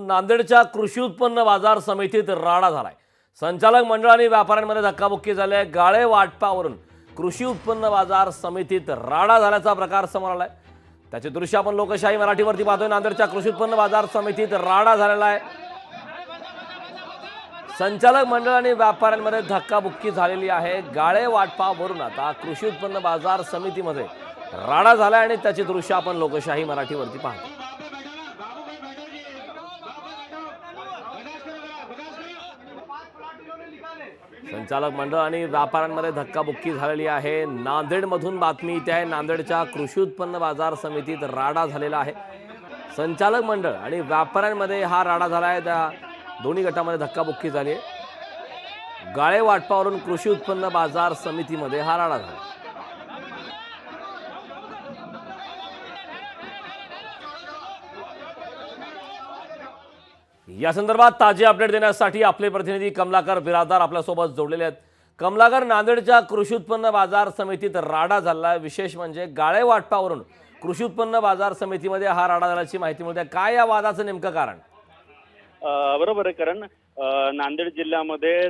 नांदेडच्या कृषी उत्पन्न बाजार समितीत राडा झालाय। संचालक मंडळ आणि व्यापाऱ्यांमध्ये धक्काबुक्की झाली आहे। गाळे वाटपावरून कृषी उत्पन्न बाजार समितीत राडा झाल्याचा प्रकार समोर आलाय। त्याचे दृश्य आपण लोकशाही मराठीवरती पाहतोय। नांदेडच्या कृषी उत्पन्न बाजार समितीत राडा झालेला आहे। संचालक मंडळ आणि व्यापाऱ्यांमध्ये धक्काबुक्की झालेली आहे। गाळे वाटपावरून आता कृषी उत्पन्न बाजार समितीमध्ये राडा झाला आणि त्याचे दृश्य आपण लोकशाही मराठीवरती पाहतो। संचालक मंडळ आणि व्यापाऱ्यांमध्ये धक्काबुक्की झालेली आहे। नांदेडमधून बातमी येते आहे। नांदेडच्या कृषी उत्पन्न बाजार समितीत राडा झालेला आहे। संचालक मंडळ आणि व्यापाऱ्यांमध्ये हा राडा झाला आहे। त्या दोन्ही गटामध्ये धक्काबुक्की झाली आहे। गाळे वाटपावरून कृषी उत्पन्न बाजार समितीमध्ये हा राडा झाला। या संदर्भात ताजे अपडेट देण्यासाठी आपले प्रतिनिधी कमलाकर बिरादार आपल्यासोबत जोडलेले आहेत। कमलाकर, नांदेडच्या कृषी उत्पन्न बाजार समितीत राडा झाला। विशेष म्हणजे गाळे वाटपावरून कृषी उत्पन्न बाजार समितीमध्ये हा राडा झाल्याची माहिती मिळते। काय या वादाचं नेमकं कारण? बरोबर आहे करण, नांदेड जिल्ह्यामध्ये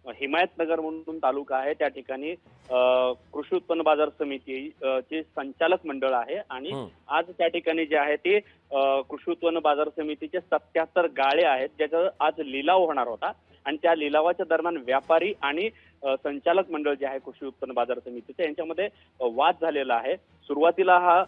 हिमायतनगर म्हणून तालुका आहे, त्या ठिकाणी कृषी उत्पन्न बाजार समिती चे संचालक मंडळ आहे आणि आज त्या ठिकाणी जे आहे ते कृषी उत्पन्न बाजार समितीचे 77 गाळे आहेत, ज्याचा आज लिलाव होणार होता आणि त्या लिलावाच्या दरम्यान व्यापारी आणि संचालक मंडळ जे आहे कृषी उत्पन्न बाजार समितीचे यांच्यामध्ये वाद झालेला आहे। सुरुवातीला हा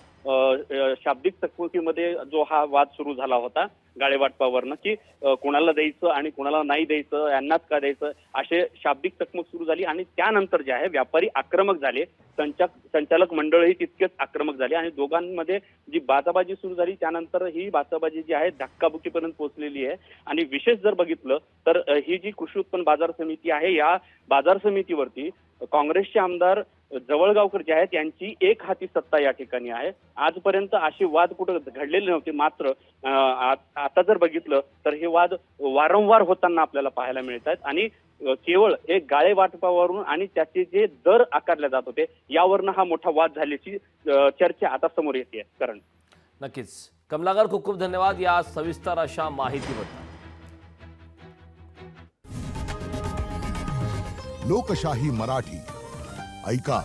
शाब्दिक चकमकीमध्ये जो हा वाद सुरू झाला होता गाळे वाटपावरनं, की कोणाला द्यायचं आणि कोणाला नाही द्यायचं, यांनाच का द्यायचं, असे शाब्दिक चकमक सुरू झाली आणि त्यानंतर जे आहे व्यापारी आक्रमक झाले, संचालक मंडळही तितकेच आक्रमक झाले आणि दोघांमध्ये जी बाचाबाजी सुरू झाली त्यानंतर ही बाचाबाजी जी आहे धक्काबुक्कीपर्यंत पोहोचलेली आहे। आणि विशेष जर बघितलं तर ही जी कृषी उत्पन्न बाजार समिती आहे या बाजार समितीवरती काँग्रेसचे आमदार जवळगावकर जे आहेत यांची एक हाती सत्ता या ठिकाणी आहे। आजपर्यंत अशी वाद कुठं घडलेले नव्हते, मात्र आता जर बघितलं तर हे वाद वारंवार होताना आपल्याला पाहायला मिळत आहेत आणि केवळ एक गाळे वाटपावरून आणि त्याचे जे दर आकारले जात होते यावरनं हा मोठा वाद झाल्याची चर्चा आता समोर येते। करण, नक्कीच कमलाकर, खूप खूप धन्यवाद या सविस्तर अशा माहितीबद्दल। लोकशाही मराठी ऐका,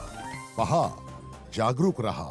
पहा, जागरूक रहा।